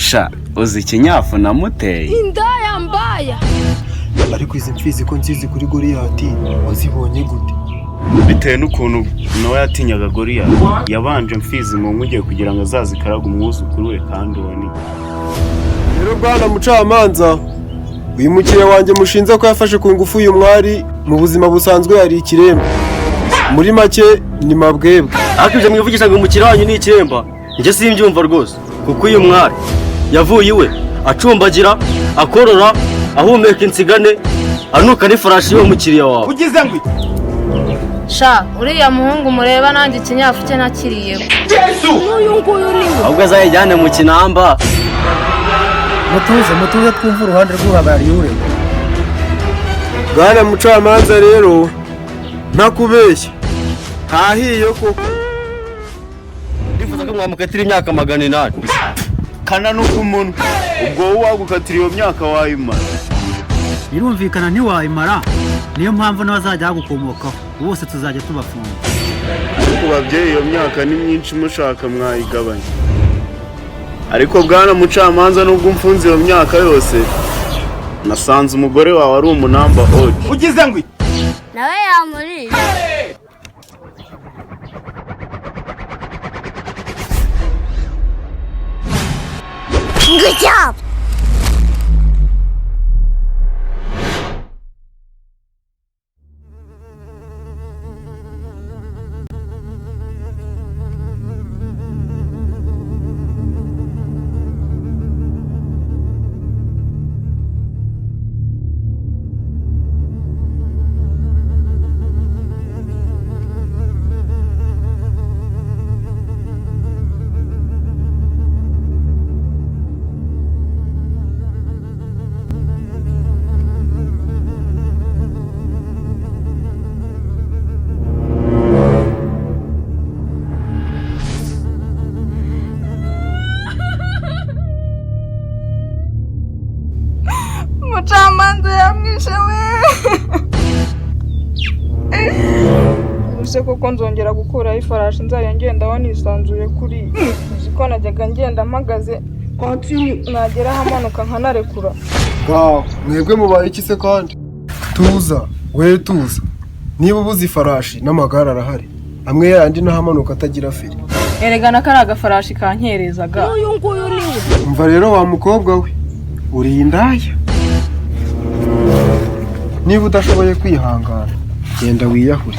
sha uzi ikinyafu namuteye indaya mbaya. Ariko izi mfizi ko nzizi kuri Goliyati wazibonye gute? bitewe n'ukuntu nawe yatinyaga Goliyati yabanje mfizi mu nkuge kugira ngo azazikaraga umwuzukuru we kandi uwo ni Rero bwana mucamanza, uyu mukire wanjye mushinze ko yafashe ku ngufu uyu mwari mu buzima busanzwe yari ikiremba. Muri make ni mabwebwe. Ariko ibyo mwivugisha ngo umukire wanyu ni ikiremba, njye simbyumva rwose, kuko uyu mwari yavuye iwe acumbagira, akorora, ahumeka insigane, anuka n'ifarashi y'uwo mukiriya wawe. ugize ngo Sha uriya muhungu mureba nanjye ikinyafu cye nakiriyeho. N'uyu nguyu ni we. Ahubwo azayijyane mu kinamba. mutuze twumva uruhande rw'uhabari ure. Bwana mucamanza rero ntakubeshya hahiye koko. Ndifuza ko mwamukatira imyaka 800. kana nuko umuntu ubwo wowe wagukatira iyo myaka wayimara. Birumvikana ntiwayimara, niyo mpamvu n'abazajya gukomokaho bose tuzajya tubafunga. Ariko babyeyi iyo myaka ni myinshi mushaka mwayigabanya. Ariko bwana mucamanza nubwo umfunze iyo myaka yose nasanze umugore wawe ari umunamba oji. Ugize ngo Nawe yamuri. Good job. Mucamanza yamwishe we. Use koko nzongera gukuraho ifarashi nzajya ngenda nisanzuye kuri. Uziko najyaga ngenda mpagaze nagera hamanuka nkanarekura. Wow, mwebwe mubaye iki se kandi? Tuza, we tuza. Niba ubuze ifarashi n'amagare arahari. Amwe yandi n'ahamanuka atagira feri. Eregana kari agafarashi kankerezaga. N'uyu nguyu ni we. Umva rero wa mukobwa we, uri indaya. Niba udashoboye kwihangana, genda wiyahure.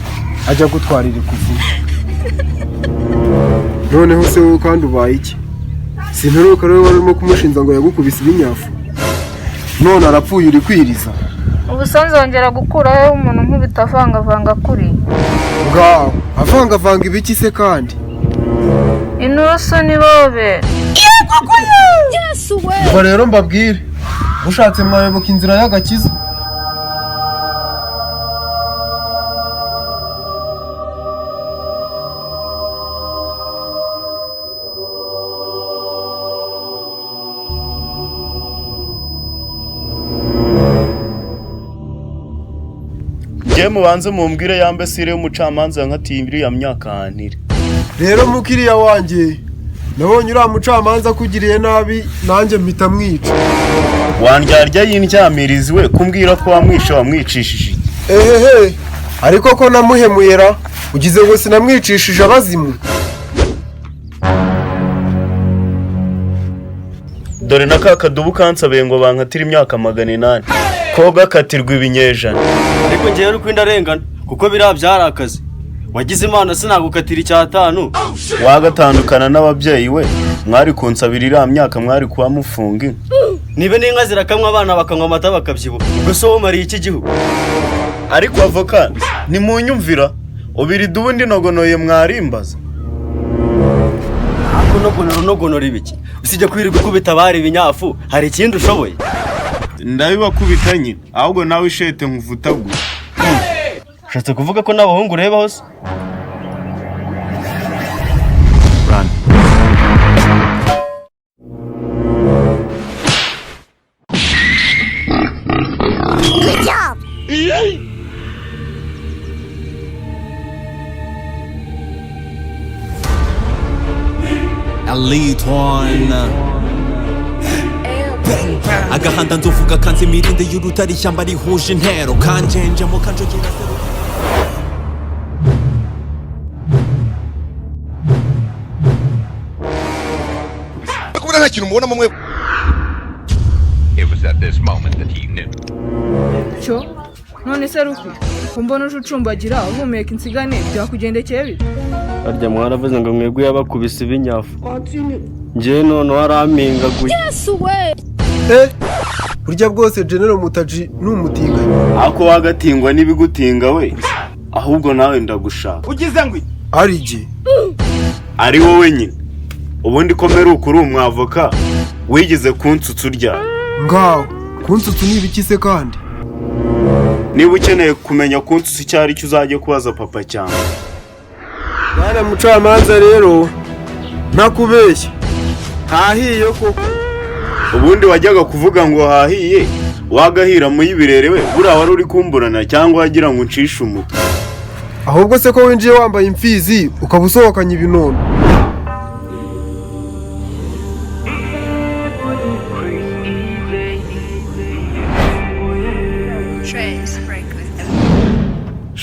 Ajya gutwarira ikuzimu. Noneho se wowe kandi ubaye iki? Simperuka rero warimo kumushinza ngo yagukubise ibinyafu. None arapfuye uri kwiriza. Ubusa nzongera gukuraho umuntu nk'ubitavangavanga kuri. Ngaho, avangavanga ibiki se kandi? Inusu ni bobe. Yesu we. Ubwo rero mbabwire, mushatse mwayoboka inzira y'agakiza. Je mubanze mumbwire yambe sire y'umucamanza yankatiye iriya myaka hantire. Rero mukiriya wanjye, nabonye uriya mucamanza kugiriye nabi nanjye mpita mwica. Wandyarya y'indyamirizi we kumbwira ko wamwishe wamwicishije. Ehehe, ariko ko namuhemuyera, ugize ngo sinamwicishije abazimu. Dore na ka kadubu kansabe ngo bankatira imyaka 800. Ko gakatirwa ibinyejana. Ariko ngiye uri kwindarengana, kuko biriya byarakaze. Wagize imana sinagukatira icya5. Wagatandukana n'ababyeyi we, mwari kunsabira iriya myaka mwari kuba mufunga. Nibe n'inka zirakamwa abana bakanywa amata bakabyibuha. Ubwo so wumariye iki gihugu? Ariko avoka nimunyumvira, ubirida ubundi nogonoye mwarimbaza. Ako nogonora ibiki? Usije kwirirwa kubita bari ibinyafu, hari ikindi ushoboye? Ndabibakubita nyine, ahubwo nawe ishete nkuvutagura. Ushatse kuvuga ko n'abahungu ureba hose? Good job. Elite one. agahanda nzovuga kanze mirinde y'urutare ishyamba rihuje intero kanjenjemo kanjogera kubona nta kintu mubonamo mwe. It was at this moment that he knew. cyo none se ruki kumbona uje ucumbagira uhumeka insigane byakugendekeye bite? harya mwaravuze ngo mwebwe yabakubise ibinyafu njyewe noneho arampingaguye. burya bwose General Mutaji ni umutinganyi. ako wagatingwa n'ibigutinga we, ahubwo nawe ndagushaka. Ugize ngo ari jye ari wowe nyine. ubundi ko mperuka uri umwavoka wigeze kunsutsa urya. ngaho kunsutsu ni ibiki se kandi? niba ukeneye kumenya kunsutsa icyo ari cyo uzajye kubaza papa cyane. Bwana mucamanza rero ntakubeshya hahiye koko. ubundi wajyaga kuvuga ngo hahiye wagahira mu y'ibirere we, buriya wari uri kumburana cyangwa wagira ngo uncishe umutwe. ahubwo se ko winjiye wambaye imfizi ukaba usohokanye ibinono.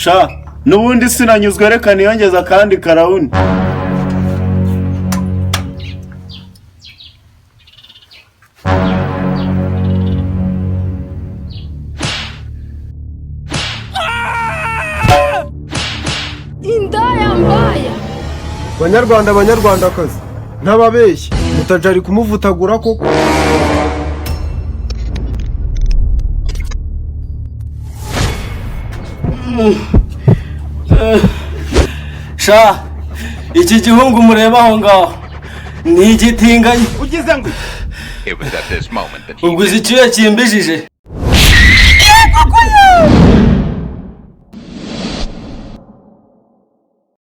sha n'ubundi sinanyuzwe, reka niyongeza kandi karawuni. indaya mbaya. Banyarwanda banyarwandakazi ntababeshyi Mutaji ari kumuvutagura koko. sha iki gihungu mureba aho ngaho ni igitinganye. ugize ngo It was at this moment that he ubwo izi cyuya kimbijije. Kukuyu!